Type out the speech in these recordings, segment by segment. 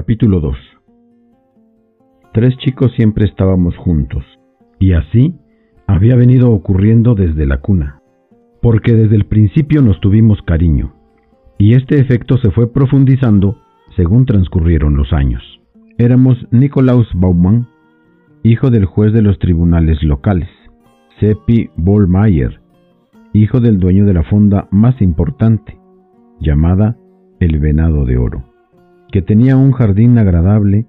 Capítulo 2. 3 chicos siempre estábamos juntos, y así había venido ocurriendo desde la cuna, porque desde el principio nos tuvimos cariño, y este efecto se fue profundizando según transcurrieron los años. Éramos Nikolaus Baumann, hijo del juez de los tribunales locales, Seppi Bollmeier, hijo del dueño de la fonda más importante, llamada El Venado de Oro, que tenía un jardín agradable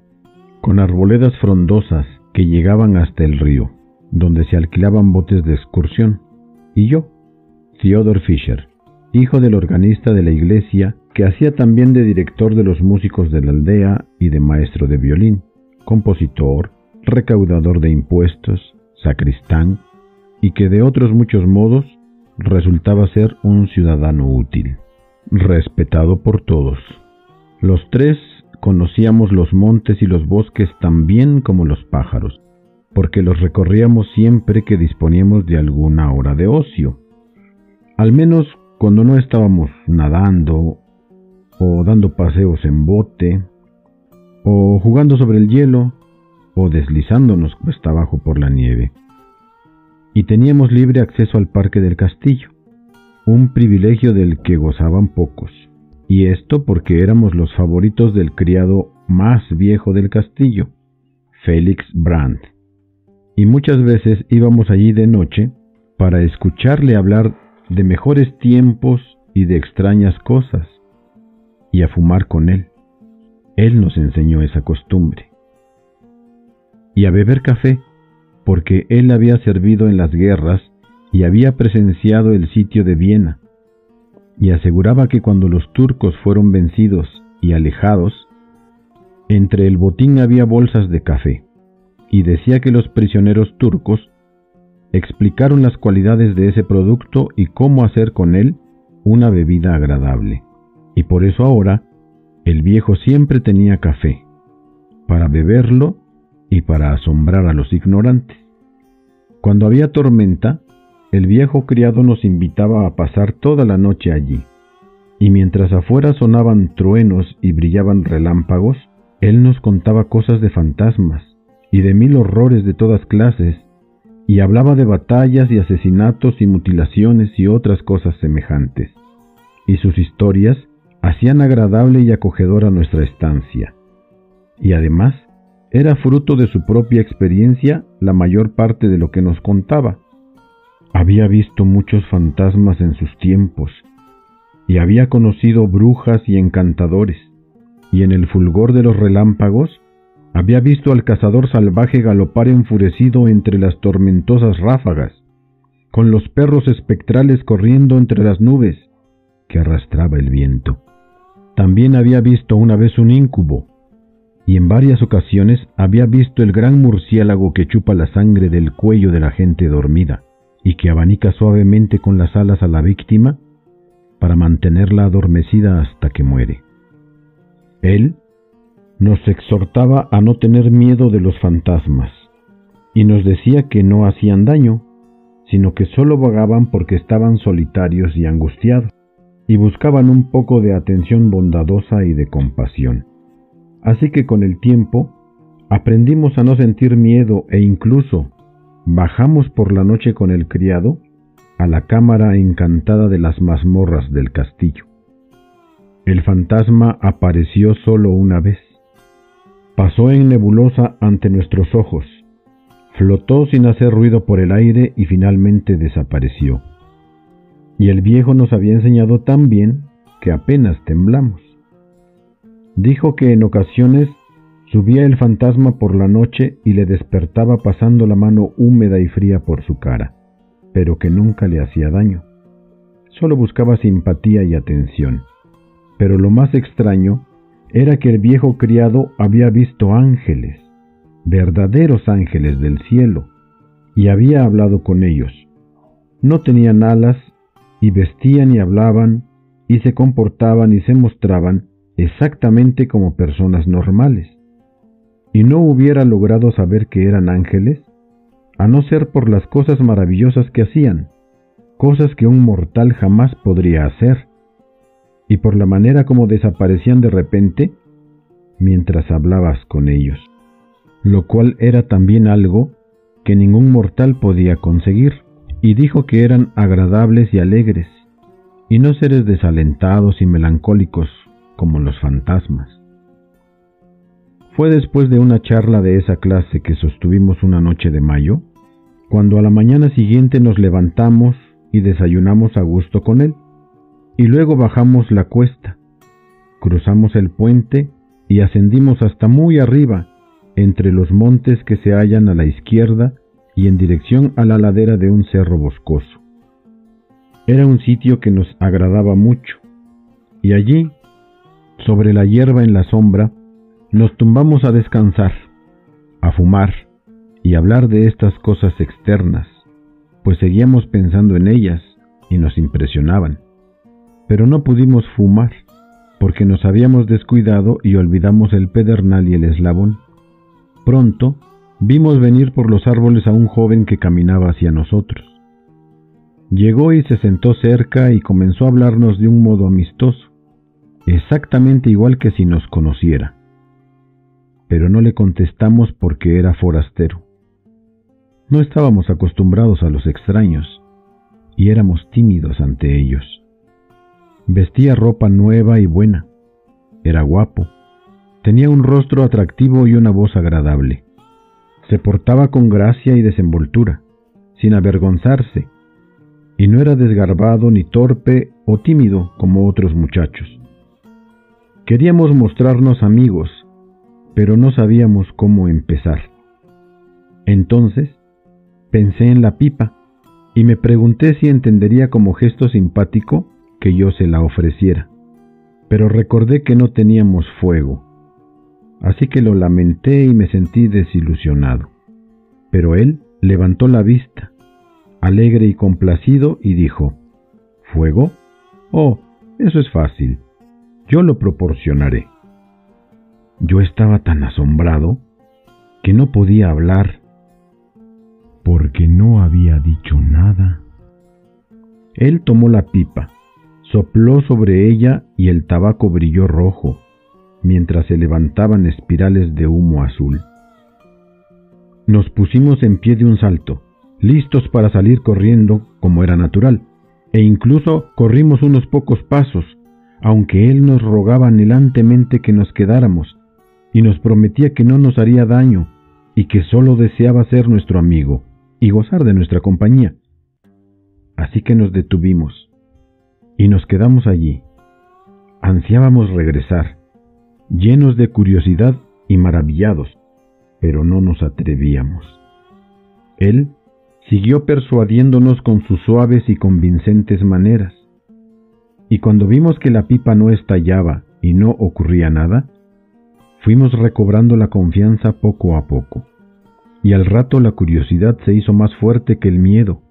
con arboledas frondosas que llegaban hasta el río, donde se alquilaban botes de excursión, y yo, Theodor Fischer, hijo del organista de la iglesia, que hacía también de director de los músicos de la aldea y de maestro de violín, compositor, recaudador de impuestos, sacristán, y que de otros muchos modos resultaba ser un ciudadano útil, respetado por todos. Los 3 conocíamos los montes y los bosques tan bien como los pájaros, porque los recorríamos siempre que disponíamos de alguna hora de ocio, al menos cuando no estábamos nadando, o dando paseos en bote, o jugando sobre el hielo, o deslizándonos cuesta abajo por la nieve. Y teníamos libre acceso al parque del castillo, un privilegio del que gozaban pocos, y esto porque éramos los favoritos del criado más viejo del castillo, Felix Brandt, y muchas veces íbamos allí de noche para escucharle hablar de mejores tiempos y de extrañas cosas, y a fumar con él. Él nos enseñó esa costumbre. Y a beber café, porque él había servido en las guerras y había presenciado el sitio de Viena, y aseguraba que cuando los turcos fueron vencidos y alejados, entre el botín había bolsas de café, y decía que los prisioneros turcos explicaron las cualidades de ese producto y cómo hacer con él una bebida agradable, y por eso ahora el viejo siempre tenía café, para beberlo y para asombrar a los ignorantes. Cuando había tormenta, el viejo criado nos invitaba a pasar toda la noche allí, y mientras afuera sonaban truenos y brillaban relámpagos, él nos contaba cosas de fantasmas y de 1000 horrores de todas clases, y hablaba de batallas y asesinatos y mutilaciones y otras cosas semejantes, y sus historias hacían agradable y acogedora nuestra estancia, y además era fruto de su propia experiencia la mayor parte de lo que nos contaba. Había visto muchos fantasmas en sus tiempos, y había conocido brujas y encantadores, y en el fulgor de los relámpagos había visto al cazador salvaje galopar enfurecido entre las tormentosas ráfagas, con los perros espectrales corriendo entre las nubes que arrastraba el viento. También había visto una vez un íncubo, y en varias ocasiones había visto el gran murciélago que chupa la sangre del cuello de la gente dormida, y que abanica suavemente con las alas a la víctima para mantenerla adormecida hasta que muere. Él nos exhortaba a no tener miedo de los fantasmas, y nos decía que no hacían daño, sino que solo vagaban porque estaban solitarios y angustiados, y buscaban un poco de atención bondadosa y de compasión. Así que con el tiempo aprendimos a no sentir miedo e incluso bajamos por la noche con el criado a la cámara encantada de las mazmorras del castillo. El fantasma apareció solo una vez. Pasó en nebulosa ante nuestros ojos, flotó sin hacer ruido por el aire y finalmente desapareció. Y el viejo nos había enseñado tan bien que apenas temblamos. Dijo que en ocasiones subía el fantasma por la noche y le despertaba pasando la mano húmeda y fría por su cara, pero que nunca le hacía daño. Solo buscaba simpatía y atención. Pero lo más extraño era que el viejo criado había visto ángeles, verdaderos ángeles del cielo, y había hablado con ellos. No tenían alas, y vestían y hablaban, y se comportaban y se mostraban exactamente como personas normales, y no hubiera logrado saber que eran ángeles, a no ser por las cosas maravillosas que hacían, cosas que un mortal jamás podría hacer, y por la manera como desaparecían de repente, mientras hablabas con ellos, lo cual era también algo que ningún mortal podía conseguir, y dijo que eran agradables y alegres, y no seres desalentados y melancólicos como los fantasmas. Fue después de una charla de esa clase que sostuvimos una noche de mayo, cuando a la mañana siguiente nos levantamos y desayunamos a gusto con él, y luego bajamos la cuesta, cruzamos el puente y ascendimos hasta muy arriba, entre los montes que se hallan a la izquierda y en dirección a la ladera de un cerro boscoso. Era un sitio que nos agradaba mucho, y allí, sobre la hierba en la sombra, nos tumbamos a descansar, a fumar y hablar de estas cosas externas, pues seguíamos pensando en ellas y nos impresionaban. Pero no pudimos fumar, porque nos habíamos descuidado y olvidamos el pedernal y el eslabón. Pronto vimos venir por los árboles a un joven que caminaba hacia nosotros. Llegó y se sentó cerca y comenzó a hablarnos de un modo amistoso, exactamente igual que si nos conociera. Pero no le contestamos porque era forastero. No estábamos acostumbrados a los extraños y éramos tímidos ante ellos. Vestía ropa nueva y buena. Era guapo. Tenía un rostro atractivo y una voz agradable. Se portaba con gracia y desenvoltura, sin avergonzarse, y no era desgarbado ni torpe o tímido como otros muchachos. Queríamos mostrarnos amigos, pero no sabíamos cómo empezar. Entonces pensé en la pipa y me pregunté si entendería como gesto simpático que yo se la ofreciera, pero recordé que no teníamos fuego, así que lo lamenté y me sentí desilusionado. Pero él levantó la vista, alegre y complacido, y dijo: ¿Fuego? Oh, eso es fácil, yo lo proporcionaré. Yo estaba tan asombrado que no podía hablar, porque no había dicho nada. Él tomó la pipa, sopló sobre ella y el tabaco brilló rojo, mientras se levantaban espirales de humo azul. Nos pusimos en pie de un salto, listos para salir corriendo como era natural, e incluso corrimos unos pocos pasos, aunque él nos rogaba anhelantemente que nos quedáramos, y nos prometía que no nos haría daño, y que solo deseaba ser nuestro amigo y gozar de nuestra compañía. Así que nos detuvimos, y nos quedamos allí. Ansiábamos regresar, llenos de curiosidad y maravillados, pero no nos atrevíamos. Él siguió persuadiéndonos con sus suaves y convincentes maneras, y cuando vimos que la pipa no estallaba y no ocurría nada, fuimos recobrando la confianza poco a poco, y al rato la curiosidad se hizo más fuerte que el miedo,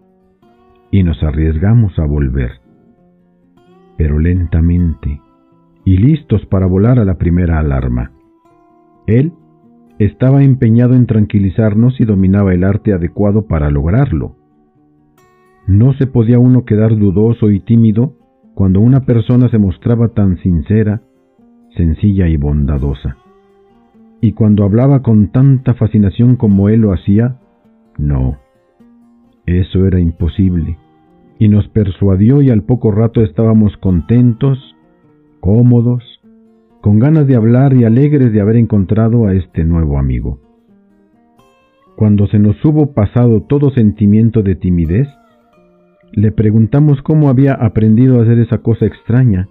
y nos arriesgamos a volver, pero lentamente, y listos para volar a la primera alarma. Él estaba empeñado en tranquilizarnos y dominaba el arte adecuado para lograrlo. No se podía uno quedar dudoso y tímido cuando una persona se mostraba tan sincera, sencilla y bondadosa. Y cuando hablaba con tanta fascinación como él lo hacía, no, eso era imposible, y nos persuadió, y al poco rato estábamos contentos, cómodos, con ganas de hablar y alegres de haber encontrado a este nuevo amigo. Cuando se nos hubo pasado todo sentimiento de timidez, le preguntamos cómo había aprendido a hacer esa cosa extraña,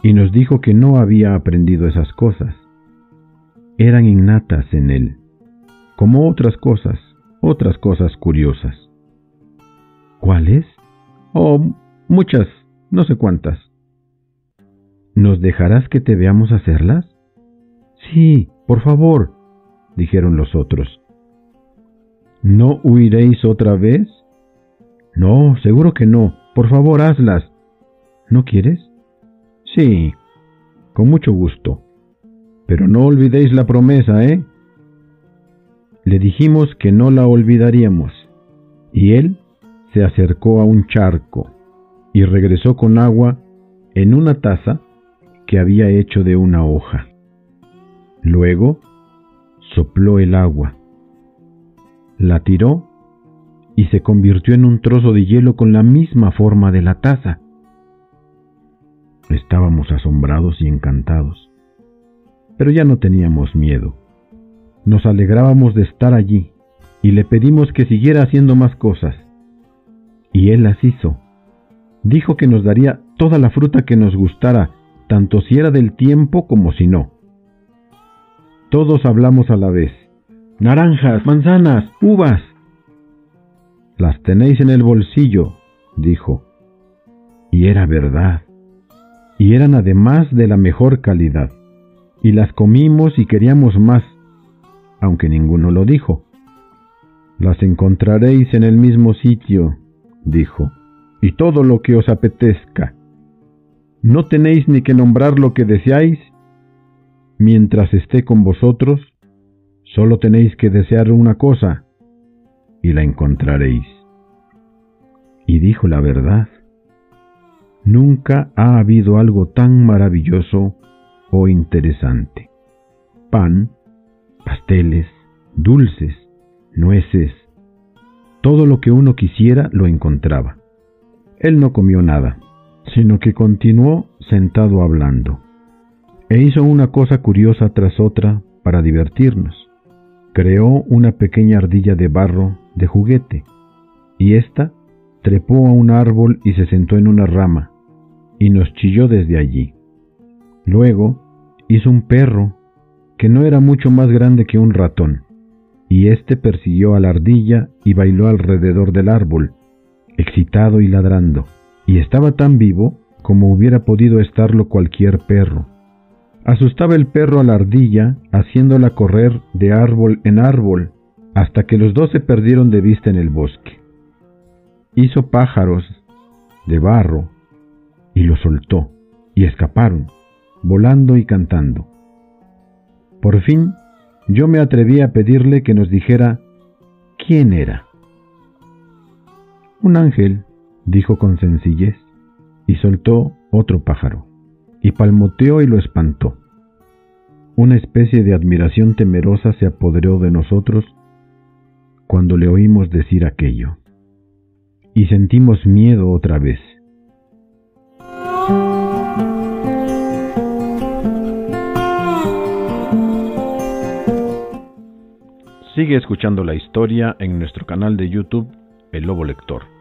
y nos dijo que no había aprendido esas cosas. Eran innatas en él, como otras cosas curiosas. ¿Cuáles? Oh, muchas, no sé cuántas. ¿Nos dejarás que te veamos hacerlas? Sí, por favor, dijeron los otros. ¿No huiréis otra vez? No, seguro que no. Por favor, hazlas. ¿No quieres? Sí, con mucho gusto. Pero no olvidéis la promesa, ¿eh? Le dijimos que no la olvidaríamos, y él se acercó a un charco y regresó con agua en una taza que había hecho de una hoja. Luego sopló el agua, la tiró y se convirtió en un trozo de hielo con la misma forma de la taza. Estábamos asombrados y encantados, pero ya no teníamos miedo. Nos alegrábamos de estar allí y le pedimos que siguiera haciendo más cosas. Y él las hizo. Dijo que nos daría toda la fruta que nos gustara, tanto si era del tiempo como si no. Todos hablamos a la vez. Naranjas, manzanas, uvas. Las tenéis en el bolsillo, dijo. Y era verdad. Y eran además de la mejor calidad. Y las comimos y queríamos más, aunque ninguno lo dijo. Las encontraréis en el mismo sitio, dijo, y todo lo que os apetezca. No tenéis ni que nombrar lo que deseáis. Mientras esté con vosotros, solo tenéis que desear una cosa, y la encontraréis. Y dijo la verdad. Nunca ha habido algo tan maravilloso o interesante. Pan, pasteles, dulces, nueces, todo lo que uno quisiera lo encontraba. Él no comió nada, sino que continuó sentado hablando. E hizo una cosa curiosa tras otra para divertirnos. Creó una pequeña ardilla de barro de juguete, y ésta trepó a un árbol y se sentó en una rama, y nos chilló desde allí. Luego hizo un perro que no era mucho más grande que un ratón, y éste persiguió a la ardilla y bailó alrededor del árbol, excitado y ladrando, y estaba tan vivo como hubiera podido estarlo cualquier perro. Asustaba el perro a la ardilla, haciéndola correr de árbol en árbol, hasta que los dos se perdieron de vista en el bosque. Hizo pájaros de barro, y los soltó, y escaparon, volando y cantando. Por fin, yo me atreví a pedirle que nos dijera quién era. Un ángel, dijo con sencillez, y soltó otro pájaro, y palmoteó y lo espantó. Una especie de admiración temerosa se apoderó de nosotros cuando le oímos decir aquello, y sentimos miedo otra vez. Sigue escuchando la historia en nuestro canal de YouTube, El Lobo Lector.